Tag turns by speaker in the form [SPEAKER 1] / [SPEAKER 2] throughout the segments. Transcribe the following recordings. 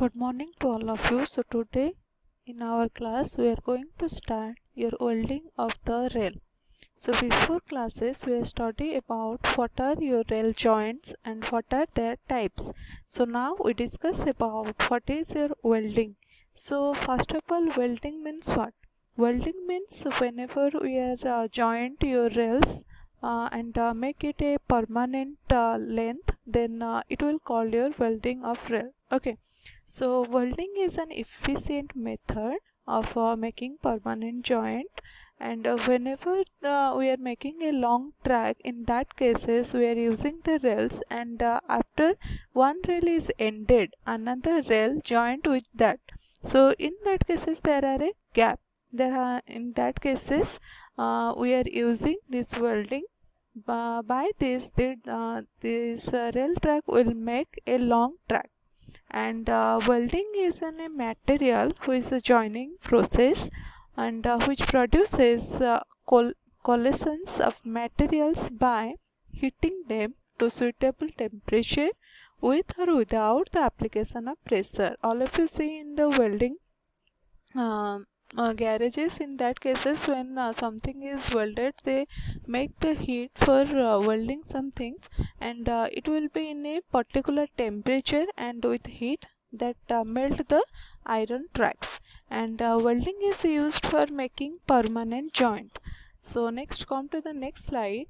[SPEAKER 1] Good morning to all of you. So today in our class we are going to start your welding of the rail. So before classes we study about what are your rail joints and what are their types. So now we discuss about what is your welding. So first of all, welding means what? Welding means whenever we are joint your rails and make it a permanent length, then it will call your welding of rail. Okay. So welding is an efficient method of making permanent joint, and whenever we are making a long track, in that cases we are using the rails, and after one rail is ended, another rail joined with that. So in that cases there are a gap. There are in that cases we are using this welding. By this rail track will make a long track. And welding is a material which is a joining process, and which produces coalescence of materials by heating them to suitable temperature with or without the application of pressure. All of you see in the welding garages, in that cases when something is welded, they make the heat for welding some things, and it will be in a particular temperature and with heat that melt the iron tracks, and welding is used for making permanent joint. So next, come to the next slide.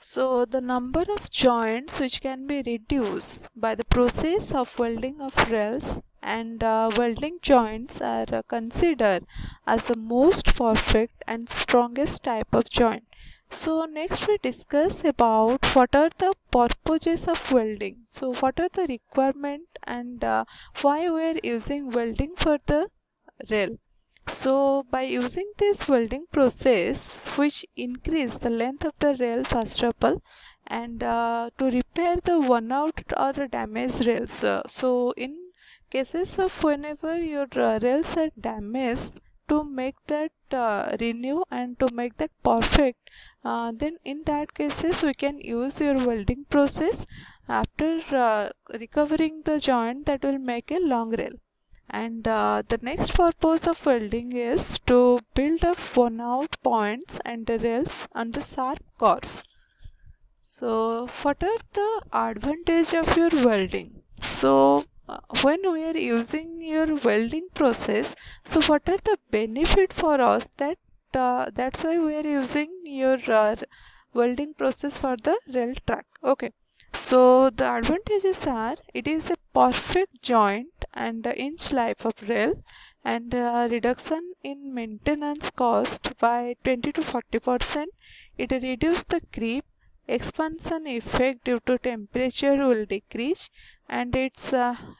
[SPEAKER 1] So the number of joints which can be reduced by the process of welding of rails and welding joints are considered as the most perfect and strongest type of joint. So next we discuss about what are the purposes of welding. So what are the requirement, and why we are using welding for the rail. So by using this welding process, which increase the length of the rail first of all, and to repair the worn out or damaged rails. So in cases of whenever your rails are damaged, to make that renew and to make that perfect, then in that cases we can use your welding process. After recovering the joint, that will make a long rail. And the next purpose of welding is to build up worn out points and rails on the sharp curve. So what are the advantage of your welding? So when we are using your welding process, so what are the benefit for us? That's why we are using your welding process for the rail track. Okay. So the advantages are, it is a perfect joint and inch life of rail, and reduction in maintenance cost by 20 to 40%. It reduce the creep, expansion effect due to temperature will decrease, and its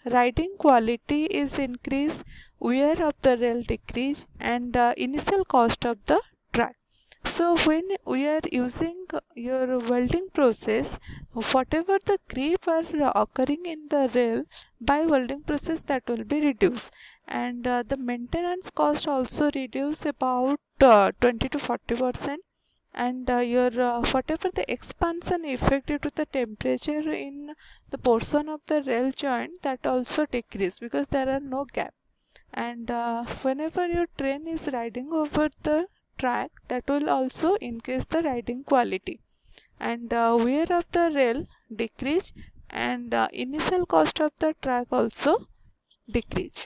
[SPEAKER 1] riding quality is increased, wear of the rail decrease, and initial cost of the track. So when we are using your welding process, whatever the creep are occurring in the rail, by welding process that will be reduced, and the maintenance cost also reduce about 20 to 40%, and your whatever the expansion effect due to the temperature in the portion of the rail joint, that also decrease because there are no gap, and whenever your train is riding over the track, that will also increase the riding quality, and wear of the rail decrease, and initial cost of the track also decrease.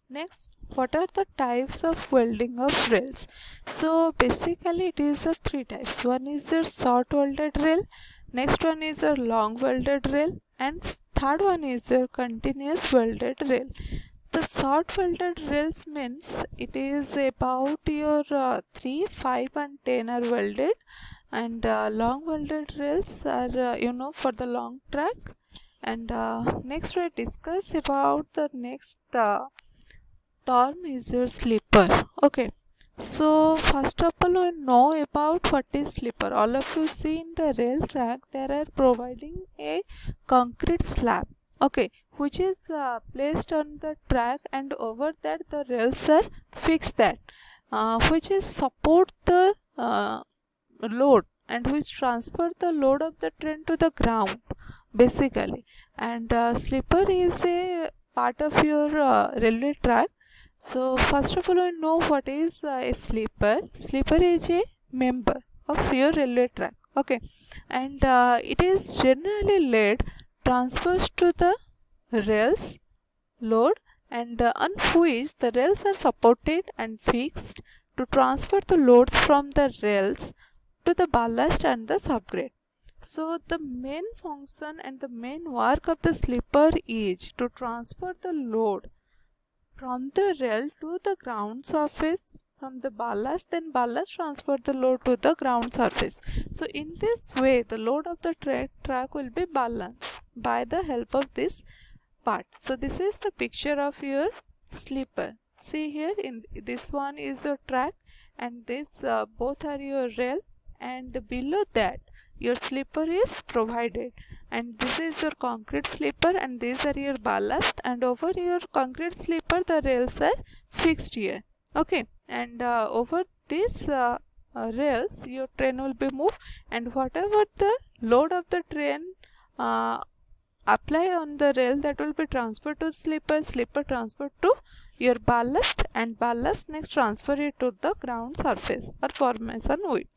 [SPEAKER 1] Next, what are the types of welding of rails? So basically it is of three types. One is your short welded rail, next one is your long welded rail, and third one is your continuous welded rail. The short welded rails means it is about your 3, 5 and 10 are welded, and long welded rails are for the long track. And next we discuss about the next term is your slipper. Okay, so first of all we know about what is slipper. All of you see in the rail track there are providing a concrete slab, okay, which is placed on the track, and over that the rails are fixed, that which is support the load and which transfer the load of the train to the ground. basically. And sleeper is a part of your railway track. So first of all, we know what is a sleeper. Sleeper is a member of your railway track. Okay, and it is generally laid transfers to the rails load, and on which the rails are supported and fixed to transfer the loads from the rails to the ballast and the subgrade. So the main function and the main work of the sleeper is to transfer the load from the rail to the ground surface, from the ballast, then ballast transfer the load to the ground surface. So in this way the load of the track will be balanced by the help of this part. So this is the picture of your sleeper. See here, in this one is your track, and this both are your rail, and below that your sleeper is provided, and this is your concrete sleeper, and these are your ballast, and over your concrete sleeper the rails are fixed here. Okay, and over this rails your train will be moved, and whatever the load of the train apply on the rail, that will be transferred to sleeper, sleeper transferred to your ballast, and ballast next transfer it to the ground surface or formation width.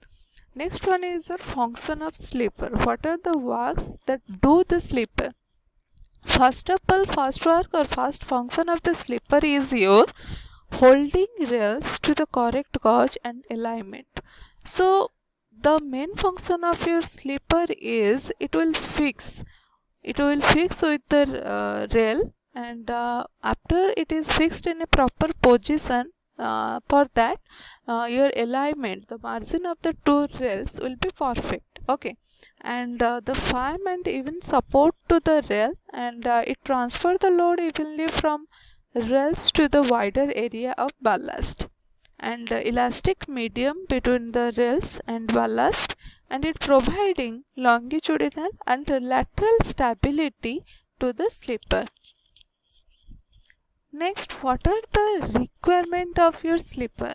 [SPEAKER 1] Next one is your function of sleeper. What are the works that do the sleeper? First of all, first work or first function of the sleeper is your holding rails to the correct gauge and alignment. So the main function of your sleeper is it will fix with the rail, and after it is fixed in a proper position, for that your alignment, the margin of the two rails will be perfect. Okay, and the firm and even support to the rail, and it transfer the load evenly from rails to the wider area of ballast, and elastic medium between the rails and ballast, and it providing longitudinal and lateral stability to the sleeper. Next, what are the requirement of your sleeper?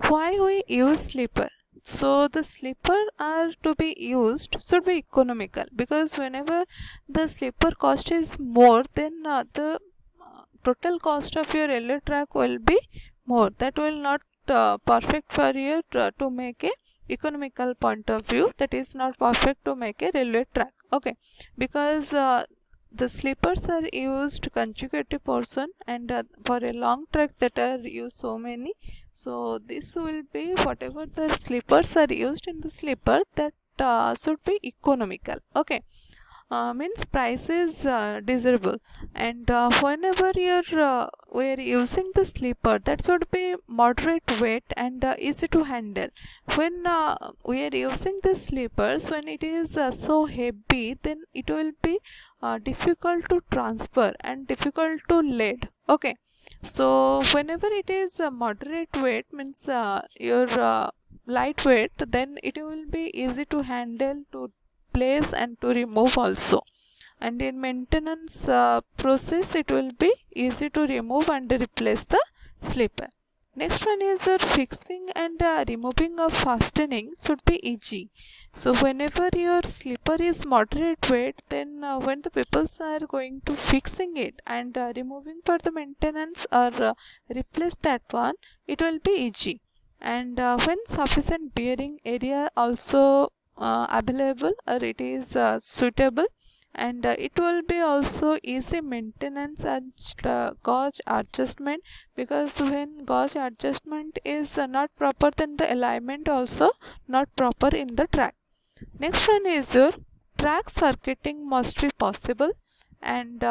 [SPEAKER 1] Why we use sleeper? So the sleeper are to be used should be economical, because whenever the sleeper cost is more, then the total cost of your railway track will be more. That will not perfect for you to make a economical point of view. That is not perfect to make a railway track. Okay, because the sleepers are used consecutive portion, and for a long track that are used so many. So this will be whatever the sleepers are used in the sleeper, that should be economical. Okay, means price is desirable, and whenever we are using the sleeper, that should be moderate weight and easy to handle. When we are using the sleepers, when it is so heavy, then it will be difficult to transfer and difficult to lead. Okay, so whenever it is moderate weight, means your lightweight, then it will be easy to handle, to place and to remove also, and in maintenance process it will be easy to remove and replace the sleeper. Next one is fixing and removing of fastening should be easy. So whenever your sleeper is moderate weight, then when the peoples are going to fixing it and removing for the maintenance or replace that one, it will be easy. And when sufficient bearing area also available, or it is suitable, and it will be also easy maintenance and gauge adjustment, because when gauge adjustment is not proper, then the alignment also not proper in the track. Next one is your track circuiting must be possible, and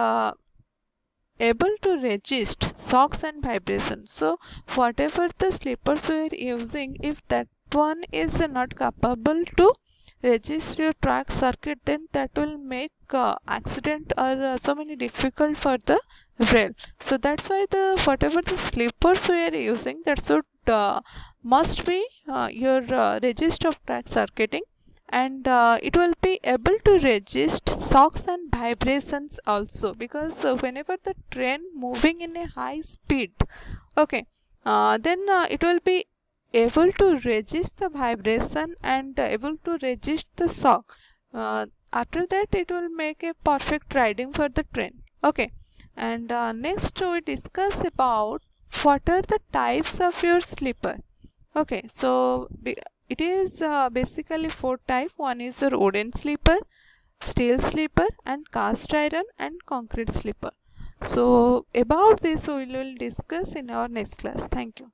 [SPEAKER 1] able to resist shocks and vibrations. So whatever the sleepers we are using, if that one is not capable to resist your track circuit, then that will make accident or so many difficult for the rail. So that's why the whatever the sleepers we are using, that should must be your resist of track circuiting, and it will be able to resist shocks and vibrations also, because whenever the train moving in a high speed, okay, then it will be able to resist the vibration and able to resist the shock. after that it will make a perfect riding for the train. Okay, and next we discuss about what are the types of your slipper. Okay, so it is basically four type. One is your wooden slipper, steel slipper, and cast iron and concrete slipper. So about this we will discuss in our next class. Thank you.